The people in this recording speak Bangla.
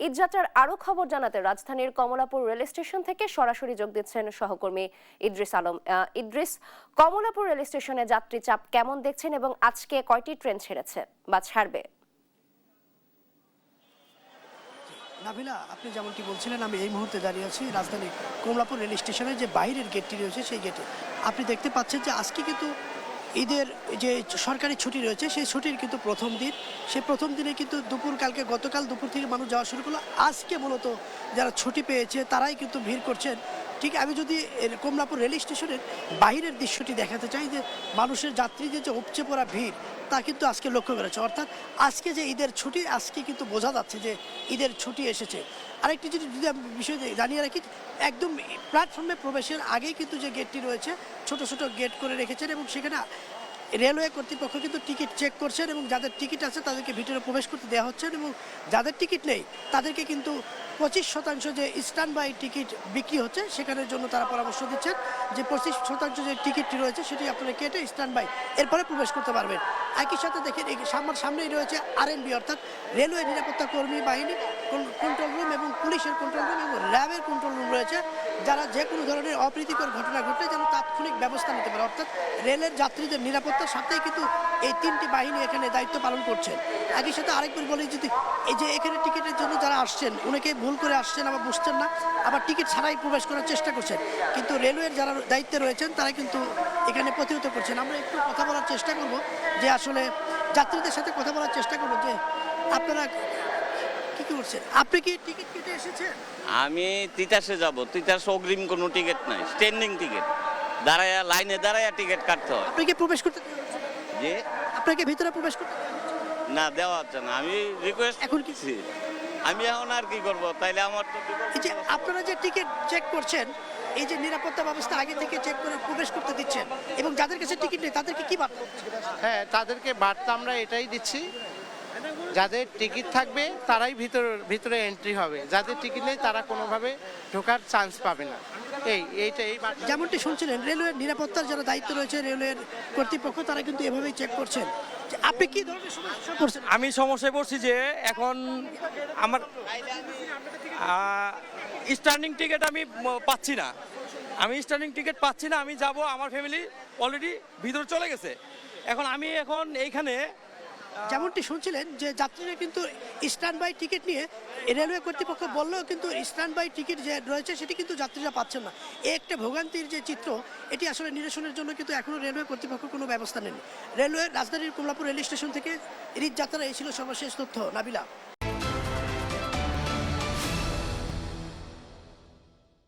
ঈদযাত্রার আরও খবর জানাতে রাজধানীর কমলাপুর রেল স্টেশন থেকে সরাসরি যোগ দিচ্ছেন সহকর্মী ইদ্রিস আলম। ইদ্রিস, কমলাপুর রেল স্টেশনে যাত্রী চাপ কেমন দেখছেন এবং আজকে কয়টি ট্রেন ছেড়েছে বা ছাড়বে? নাভিলা, আপনি যেমনটি বলছিলেন, আমি এই মুহূর্তে দাঁড়িয়ে আছি রাজধানী কমলাপুর রেল স্টেশনের যে বাইরের গেটটি রয়েছে সেই গেটে। আপনি দেখতে পাচ্ছেন যে আজকে কিন্তু ঈদের যে সরকারি ছুটি রয়েছে সেই ছুটির কিন্তু প্রথম দিন। সেই প্রথম দিনে কিন্তু গতকাল দুপুর থেকে মানুষ যাওয়া শুরু করলো। আজকে মূলত যারা ছুটি পেয়েছে তারাই কিন্তু ভিড় করছেন। ঠিক আমি যদি কমলাপুর রেল স্টেশনের বাইরের দৃশ্যটি দেখাতে চাই, যে মানুষের যাত্রীদের যে উপচে পড়া ভিড় তা কিন্তু আজকে লক্ষ্য করেছে। অর্থাৎ আজকে যে ঈদের ছুটি, আজকে কিন্তু বোঝা যাচ্ছে যে ঈদের ছুটি এসেছে। আরেকটি যদি আমি বিষয় জানিয়ে রাখি, একদম প্ল্যাটফর্মে প্রবেশের আগেই কিন্তু যে গেটটি রয়েছে ছোট ছোট গেট করে রেখেছেন এবং সেখানে রেলওয়ে কর্তৃপক্ষ কিন্তু টিকিট চেক করছেন এবং যাদের টিকিট আছে তাদেরকে ভিতরে প্রবেশ করতে দেওয়া হচ্ছে এবং যাদের টিকিট নেই তাদেরকে কিন্তু 25% যে স্ট্যান্ড বাই টিকিট বিক্রি হচ্ছে সেখানের জন্য তারা পরামর্শ দিচ্ছেন যে 25% যে টিকিটটি রয়েছে সেটি আপনারা কেটে স্ট্যান্ড বাই এরপরে প্রবেশ করতে পারবেন। একই সাথে দেখেন সামনেই রয়েছে আরএনবি অর্থাৎ রেলওয়ে নিরাপত্তা কর্মী বাহিনী কন্ট্রোল রুম এবং পুলিশের কন্ট্রোল রুম এবং র্যাবের কন্ট্রোল রুম রয়েছে, যারা যে কোনো ধরনের অপ্রীতিকর ঘটনা ঘটলে যেন তাৎক্ষণিক ব্যবস্থা নিতে পারে। অর্থাৎ রেলের যাত্রীদের নিরাপত্তার সাথেই কিন্তু এই তিনটি বাহিনী এখানে দায়িত্ব পালন করছেন। একই সাথে আরেকবার বলি, যদি এই যে এখানে টিকিটের জন্য যারা আসছেন অনেকে ভুল করে আসছেন, আবার বুঝছেন না, আবার টিকিট ছাড়াই প্রবেশ করার চেষ্টা করছেন, কিন্তু রেলওয়ের যারা দায়িত্বে রয়েছেন তারা কিন্তু এখানে প্রতিহত করছেন। আমরা একটু কথা বলার চেষ্টা করব, যে আসলে যাত্রীদের সাথে কথা বলার চেষ্টা করব যে আপনারা কি করছেন, আপনি কি টিকিট কেটে এসেছেন? আমি তিতাসে যাব। তিতাস অগ্রিম কোনো টিকিট নাই, স্ট্যান্ডিং টিকিট, দাঁড়ায়া লাইনে দাঁড়ায়া টিকিট কাটতে হয়। আপনি কি প্রবেশ করতে যে আপনাকে ভিতরে প্রবেশ করতে না দেওয়া হচ্ছে না। আমি রিকোয়েস্ট এখন কি করছি, আমি এখন আর কি করব? তাইলে আমার তো এই যে আপনারা যে টিকিট চেক করছেন, এই যে নিরাপত্তা ব্যবস্থা আগে থেকে চেক করে প্রবেশ করতে দিচ্ছেন এবং যাদের কাছে টিকিট নেই তাদেরকে কি বার্তা? হ্যাঁ, তাদেরকে বার্তা আমরা এটাই দিচ্ছি, যাদের টিকিট থাকবে তারাই ভিতরে এন্ট্রি হবে, যাদের টিকিট নেই তারা কোনোভাবে ঢোকার চান্স পাবে না। এই যেমনটি শুনছিলেন, রেলওয়ের নিরাপত্তার যারা দায়িত্ব রয়েছে রেলওয়ের কর্তৃপক্ষ তারা কিন্তু এভাবেই চেক করছেন। আপনি কি ধরনের সমস্যা করছেন? আমি সমস্যায় পড়ছি যে এখন আমার স্ট্যান্ডিং টিকিট আমি পাচ্ছি না। আমি যাব, আমার ফ্যামিলি অলরেডি ভিতরে চলে গেছে। আমি এইখানে যেমনটি শুনছিলেন যে যাত্রীরা কিন্তু স্ট্যান্ড বাই টিকিট নিয়ে রেলওয়ে কর্তৃপক্ষ বললেও কিন্তু স্ট্যান্ড বাই টিকিট যে রয়েছে সেটি কিন্তু যাত্রীরা পাচ্ছেন না। এই একটা ভোগান্তির যে চিত্র, এটি আসলে নিরসনের জন্য কিন্তু এখনও রেলওয়ে কর্তৃপক্ষ কোনো ব্যবস্থা নেন। রেলওয়ে রাজধানীর কমলাপুর রেল স্টেশন থেকে ঈদ যাত্রা এই ছিল সর্বশেষ তথ্য। নাবিলা।